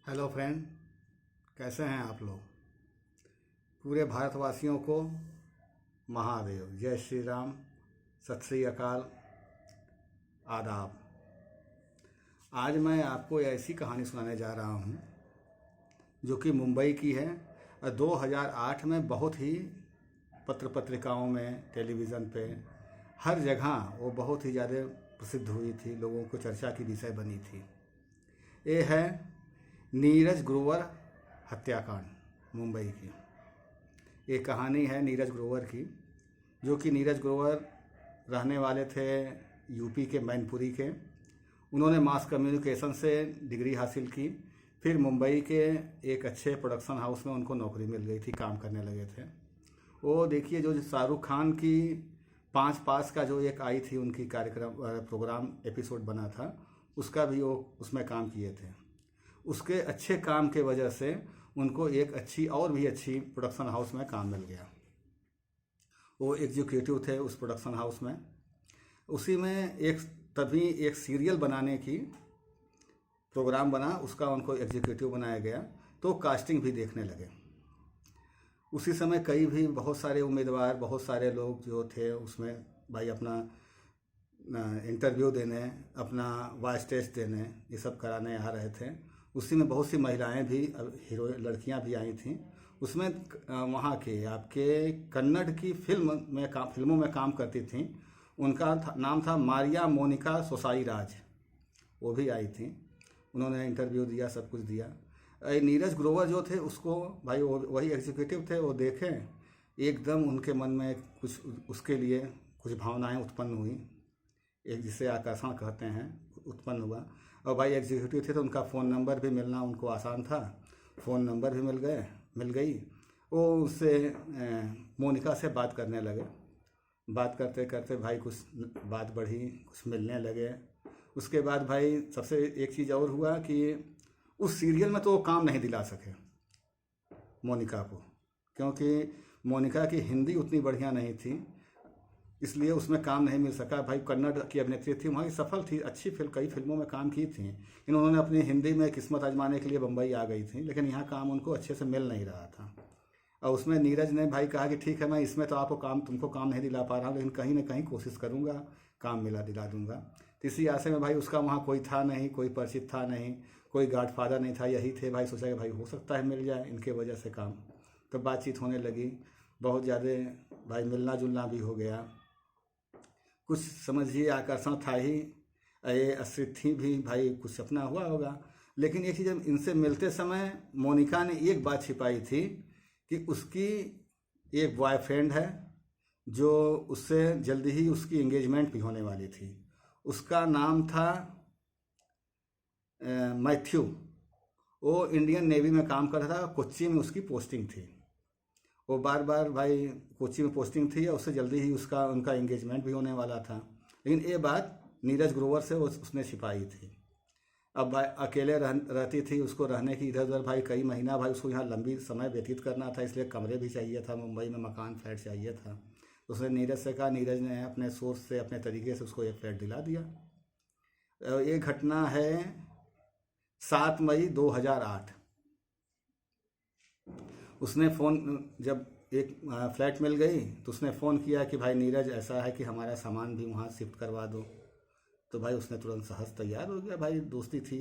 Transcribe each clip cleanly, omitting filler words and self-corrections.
Hello friend, कैसे हैं आप लोग। पूरे भारतवासियों को महादेव, जय श्री राम, सत श्री अकाल, आदाब। आज मैं आपको ऐसी कहानी सुनाने जा रहा हूं जो कि मुंबई की है और 2008 में बहुत ही पत्र पत्रिकाओं में, टेलीविज़न पे, हर जगह वो बहुत ही ज़्यादा प्रसिद्ध हुई थी, लोगों को चर्चा की विषय बनी थी। ये है नीरज ग्रोवर हत्याकांड, मुंबई की। ये कहानी है नीरज ग्रोवर की, जो कि नीरज ग्रोवर रहने वाले थे यूपी के मैनपुरी के। उन्होंने मास कम्युनिकेशन से डिग्री हासिल की, फिर मुंबई के एक अच्छे प्रोडक्शन हाउस में उनको नौकरी मिल गई थी, काम करने लगे थे। वो देखिए, जो शाहरुख खान की 5 पास का जो एक आई थी उनकी कार्यक्रम प्रोग्राम एपिसोड बना था, उसका भी वो उसमें काम किए थे। उसके अच्छे काम के वजह से उनको एक अच्छी और भी अच्छी प्रोडक्शन हाउस में काम मिल गया। वो एग्जीक्यूटिव थे उस प्रोडक्शन हाउस में। उसी में तभी एक सीरियल बनाने की प्रोग्राम बना, उसका उनको एग्जीक्यूटिव बनाया गया, तो कास्टिंग भी देखने लगे। उसी समय बहुत सारे उम्मीदवार, बहुत सारे लोग जो थे उसमें भाई अपना इंटरव्यू देने, अपना वॉइस टेस्ट देने, ये सब कराने आ रहे थे। उसी में बहुत सी महिलाएं भी, हीरो लड़कियां भी आई थीं। उसमें वहाँ के आपके कन्नड़ की फिल्मों में काम करती थीं। उनका नाम था मारिया मोनिका सोसाई राज। वो भी आई थीं, उन्होंने इंटरव्यू दिया, सब कुछ दिया। नीरज ग्रोवर जो थे, उसको भाई वही एग्जीक्यूटिव थे, वो देखें, एकदम उनके मन में कुछ उसके लिए कुछ भावनाएं उत्पन्न हुई, एक जिसे आकर्षण कहते हैं, उत्पन्न हुआ। और भाई एग्जीक्यूटिव थे तो उनका फ़ोन नंबर भी मिलना उनको आसान था, फ़ोन नंबर भी मिल गई। वो उससे मोनिका से बात करने लगे। बात करते करते भाई कुछ बात बढ़ी, कुछ मिलने लगे। उसके बाद भाई सबसे एक चीज़ और हुआ कि उस सीरियल में तो वो काम नहीं दिला सके मोनिका को, क्योंकि मोनिका की हिंदी उतनी बढ़िया नहीं थी, इसलिए उसमें काम नहीं मिल सका। भाई कन्नड़ की अभिनेत्री थी, वहाँ की सफल थी, अच्छी कई फिल्मों में काम की थी, लेकिन उन्होंने अपनी हिंदी में किस्मत आजमाने के लिए बम्बई आ गई थी, लेकिन यहाँ काम उनको अच्छे से मिल नहीं रहा था। और उसमें नीरज ने भाई कहा कि ठीक है, मैं इसमें तो तुमको काम नहीं दिला पा रहा हूँ, लेकिन कहीं ना कहीं कोशिश करूँगा, काम दिला दूंगा। तो इसी आशे में भाई उसका वहाँ कोई था नहीं, कोई परिचित था नहीं, कोई गॉडफादर नहीं था, यही थे। भाई सोचा कि भाई हो सकता है मिल जाए इनके वजह से काम। तो बातचीत होने लगी, बहुत ज़्यादा भाई मिलना जुलना भी हो गया। कुछ समझिए आकर्षण था ही, ये अस्थिति भी भाई कुछ अपना हुआ होगा। लेकिन एक चीज़, इनसे मिलते समय मोनिका ने एक बात छिपाई थी कि उसकी एक बॉयफ्रेंड है, जो उससे जल्दी ही उसकी एंगेजमेंट भी होने वाली थी। उसका नाम था मैथ्यू। वो इंडियन नेवी में काम कर रहा था, कोच्चि में उसकी पोस्टिंग थी। वो बार बार भाई कोच्चि में पोस्टिंग थी और उससे जल्दी ही उनका एंगेजमेंट भी होने वाला था, लेकिन ये बात नीरज ग्रोवर से उसने छिपाई थी। अब भाई अकेले रहती थी, उसको रहने की इधर उधर भाई कई महीना भाई उसको यहाँ लंबी समय व्यतीत करना था, इसलिए कमरे भी चाहिए था, मुंबई में मकान फ्लैट चाहिए था। तो उसने नीरज से कहा, नीरज ने अपने सोर्स से, अपने तरीके से उसको एक फ्लैट दिला दिया। ये घटना है 7 मई 2008। उसने फ़ोन, जब एक फ्लैट मिल गई तो उसने फ़ोन किया कि भाई नीरज, ऐसा है कि हमारा सामान भी वहाँ शिफ्ट करवा दो। तो भाई उसने तुरंत सहज तैयार हो गया। भाई दोस्ती थी,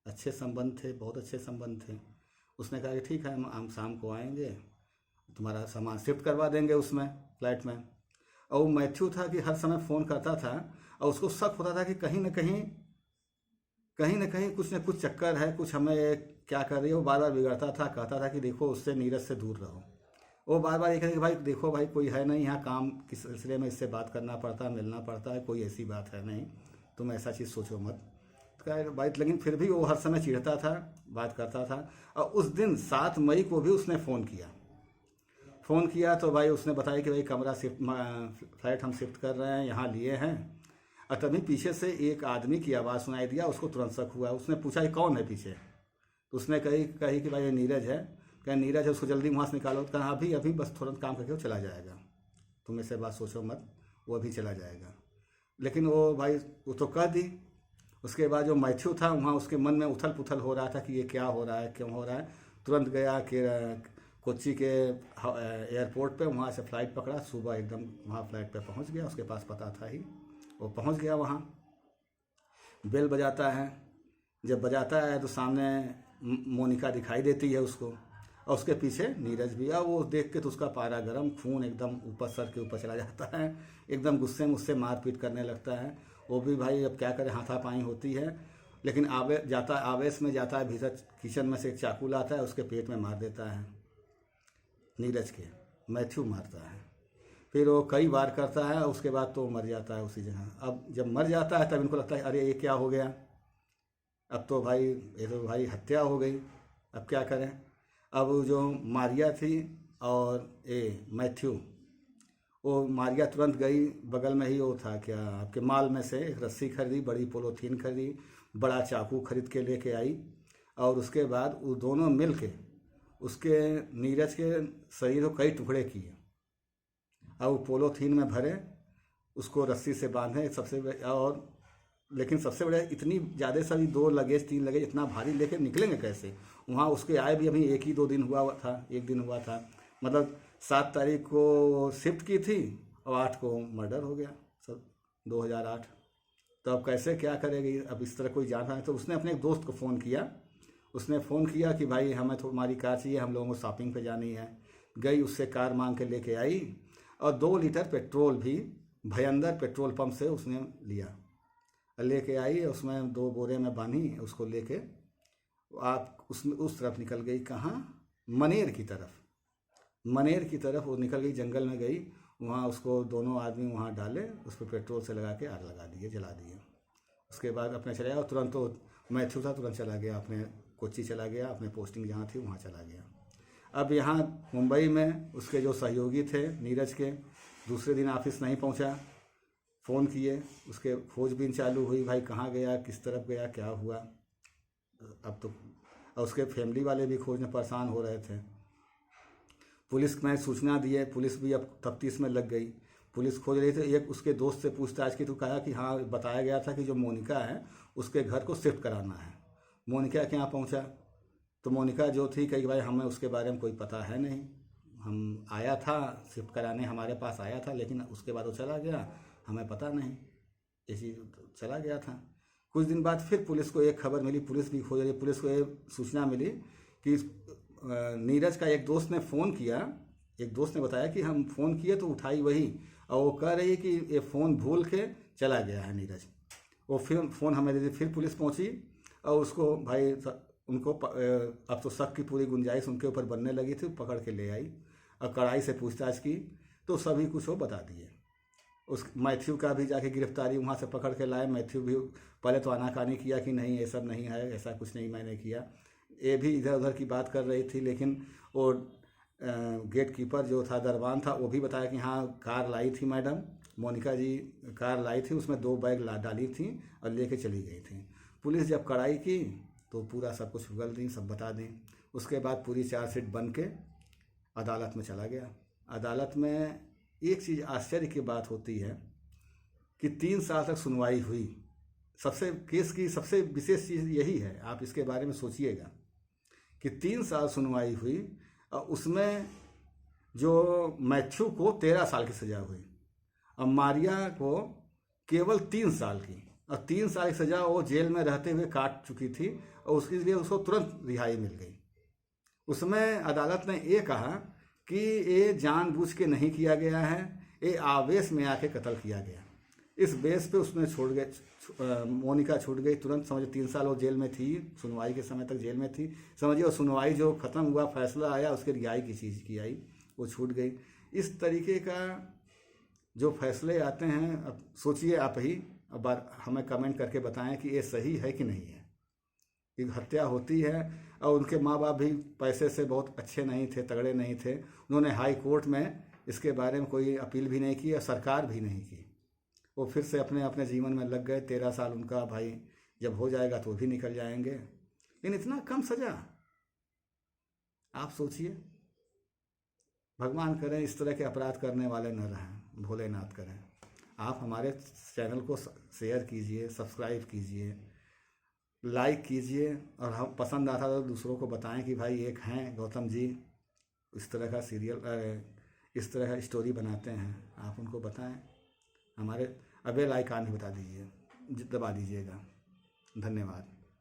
अच्छे संबंध थे, बहुत अच्छे संबंध थे। उसने कहा कि ठीक है, हम शाम को आएंगे, तुम्हारा सामान शिफ्ट करवा देंगे उसमें, फ्लैट में। और वो मैथ्यू था कि हर समय फ़ोन करता था और उसको शक होता था कि कहीं ना कहीं कुछ न कुछ चक्कर है, कुछ हमें क्या कर रही है। वो बार बार बिगड़ता था, कहता था कि देखो उससे, नीरज से दूर रहो। वो बार बार ये कहते कि भाई देखो भाई, कोई है नहीं यहाँ, काम के सिलसिले में इससे बात करना पड़ता है, मिलना पड़ता है, कोई ऐसी बात है नहीं, तुम ऐसा चीज़ सोचो मत। तो भाई, लेकिन फिर भी वो हर समय चिढ़ता था, बात करता था। और उस दिन 7 मई को भी उसने फ़ोन किया तो भाई उसने बताया कि भाई कमरा फ्लैट हम शिफ्ट कर रहे हैं, यहाँ लिए हैं। और तभी पीछे से एक आदमी की आवाज़ सुनाई दिया। उसको तुरंत शक हुआ, उसने पूछा कि कौन है पीछे। तो उसने कही कि भाई ये नीरज है। कहा नीरज है, उसको जल्दी वहाँ से निकालो। तो कहा अभी बस तुरंत काम करके वो चला जाएगा, तुम इससे बात सोचो मत, वो अभी चला जाएगा। लेकिन वो भाई वो तो कह दी, उसके बाद जो मैथ्यू था वहाँ उसके मन में उथल पुथल हो रहा था कि ये क्या हो रहा है, क्यों हो रहा है। तुरंत गया कि कोच्चि के एयरपोर्ट पे, वहाँ से फ़्लाइट पकड़ा, सुबह एकदम वहाँ फ़्लाइट पे पहुँच गया। उसके पास पता था ही, वो पहुँच गया वहाँ। बेल बजाता है, जब बजाता है तो सामने मोनिका दिखाई देती है उसको, और उसके पीछे नीरज भी। और वो देख के तो उसका पारा गर्म, खून एकदम ऊपर, सर के ऊपर चला जाता है, एकदम गुस्से में उससे मारपीट करने लगता है। वो भी भाई अब क्या करे, हाथापाई होती है, लेकिन आवेश में जाता है भीतर, किचन में से एक चाकू लाता है, उसके पेट में मार देता है नीरज के, मैथ्यू मारता है। फिर वो कई बार करता है, उसके बाद तो मर जाता है उसी जगह। अब जब मर जाता है तब इनको लगता है अरे ये क्या हो गया, अब तो भाई ये तो भाई हत्या हो गई, अब क्या करें। अब जो मारिया थी और मैथ्यू, वो मारिया तुरंत गई, बगल में ही वो था क्या आपके मॉल में से एक रस्सी खरीदी, बड़ी पोलोथीन खरीदी, बड़ा चाकू खरीद के लेके आई, और उसके बाद वो दोनों मिल के उसके नीरज के शरीर को कई टुकड़े किए, और वो पोलोथीन में भरे, उसको रस्सी से बांधे और लेकिन सबसे बड़ा इतनी ज़्यादा सारी 2 लगेज 3 लगेज इतना भारी लेके निकलेंगे कैसे वहाँ। उसके आए भी अभी 1 ही 2 दिन हुआ था, 1 दिन हुआ था, मतलब 7 तारीख को शिफ्ट की थी और 8 को मर्डर हो गया सब, 2008। तो अब कैसे क्या करेगी, अब इस तरह कोई जाना है। तो उसने अपने एक दोस्त को फ़ोन किया, उसने फ़ोन किया कि भाई हमें तुम्हारी कार चाहिए, हम लोगों को शॉपिंग पे जानी है। गई, उससे कार मांग के लेके आई, और 2 लीटर पेट्रोल भी भयंदर पेट्रोल पंप से उसने लिया, लेके आई, उसमें 2 बोरे में बांधी, उसको लेके आप उसमें उस तरफ निकल गई, कहाँ, मनेर की तरफ। मनेर की तरफ वो निकल गई, जंगल में गई, वहाँ उसको दोनों आदमी वहाँ डाले, उस पर पेट्रोल से लगा के आग लगा दिए, जला दिए। उसके बाद अपने चले गया, तुरंत तो मैथ्यू था, तुरंत चला गया अपने कोच्चि, चला गया अपने पोस्टिंग जहाँ थी वहाँ चला गया। अब यहाँ मुंबई में उसके जो सहयोगी थे नीरज के, दूसरे दिन ऑफिस नहीं पहुँचा, फ़ोन किए, उसके खोजबीन चालू हुई, भाई कहाँ गया, किस तरफ गया, क्या हुआ। अब तो और उसके फैमिली वाले भी खोजने परेशान हो रहे थे। पुलिस में सूचना दिए, पुलिस भी अब तफ्तीश में लग गई, पुलिस खोज रही थी। एक उसके दोस्त से पूछताछ की तो कहा कि हाँ, बताया गया था कि जो मोनिका है उसके घर को शिफ्ट कराना है। मोनिका के यहाँ पहुँचा तो मोनिका जो थी कही भाई हमें उसके बारे में कोई पता है नहीं, हम आया था शिफ्ट कराने, हमारे पास आया था, लेकिन उसके बाद वो चला गया, हमें पता नहीं, ऐसी चला गया था। कुछ दिन बाद फिर पुलिस को एक खबर मिली, पुलिस भी खोज रही, पुलिस को एक सूचना मिली कि नीरज का एक दोस्त ने फ़ोन किया, एक दोस्त ने बताया कि हम फ़ोन किए तो उठाई वही, और वो कह रही कि ये फ़ोन भूल के चला गया है नीरज। वो फिर फ़ोन हमें दे दी, फिर पुलिस पहुंची और उसको भाई उनको अब तो शक की पूरी गुंजाइश उनके ऊपर बनने लगी थी, पकड़ के ले आई और कड़ाई से पूछताछ की तो सभी कुछ वो बता दिए। उस मैथ्यू का भी जाके गिरफ्तारी वहाँ से पकड़ के लाए। मैथ्यू भी पहले तो आनाकानी किया कि नहीं ये सब नहीं है, ऐसा कुछ नहीं मैंने किया। ये भी इधर उधर की बात कर रही थी, लेकिन वो गेट कीपर जो था, दरबान था, वो भी बताया कि हाँ कार लाई थी मैडम, मोनिका जी कार लाई थी, उसमें 2 बैग डाली थी और लेके चली गई थी। पुलिस जब कड़ाई की तो पूरा सब कुछ उगल दी, सब बता दी। उसके बाद पूरी चार्जशीट बन के अदालत में चला गया। अदालत में एक चीज़ आश्चर्य की बात होती है कि 3 साल तक सुनवाई हुई। केस की सबसे विशेष चीज़ यही है, आप इसके बारे में सोचिएगा कि 3 साल सुनवाई हुई और उसमें जो मैथ्यू को 13 साल की सज़ा हुई और मारिया को केवल 3 साल की, और 3 साल की सज़ा वो जेल में रहते हुए काट चुकी थी और उसके लिए उसको तुरंत रिहाई मिल गई। उसमें अदालत ने ये कहा कि ये जानबूझ के नहीं किया गया है, ये आवेश में आके कत्ल किया गया। इस बेस पे उसने छोड़ गए, मोनिका छूट गई तुरंत। समझिए 3 साल वो जेल में थी, सुनवाई के समय तक जेल में थी। समझिए वो सुनवाई जो ख़त्म हुआ, फैसला आया, उसके रिहाई की चीज़ की आई, वो छूट गई। इस तरीके का जो फैसले आते हैं, अब सोचिए आप ही, अब हमें कमेंट करके बताएं कि ये सही है कि नहीं है। कि हत्या होती है और उनके माँ बाप भी पैसे से बहुत अच्छे नहीं थे, तगड़े नहीं थे, उन्होंने हाई कोर्ट में इसके बारे में कोई अपील भी नहीं की और सरकार भी नहीं की। वो फिर से अपने अपने जीवन में लग गए। 13 साल उनका भाई जब हो जाएगा तो भी निकल जाएंगे, लेकिन इतना कम सज़ा, आप सोचिए। भगवान करें इस तरह के अपराध करने वाले न रहें, भोलेनाथ करें। आप हमारे चैनल को शेयर कीजिए, सब्सक्राइब कीजिए। लाइक कीजिए, और हम पसंद आता तो दूसरों को बताएं कि भाई एक हैं गौतम जी, इस तरह का सीरियल, इस तरह का स्टोरी बनाते हैं, आप उनको बताएं। हमारे बेल आइकन भी बता दीजिए, दबा दीजिएगा। धन्यवाद।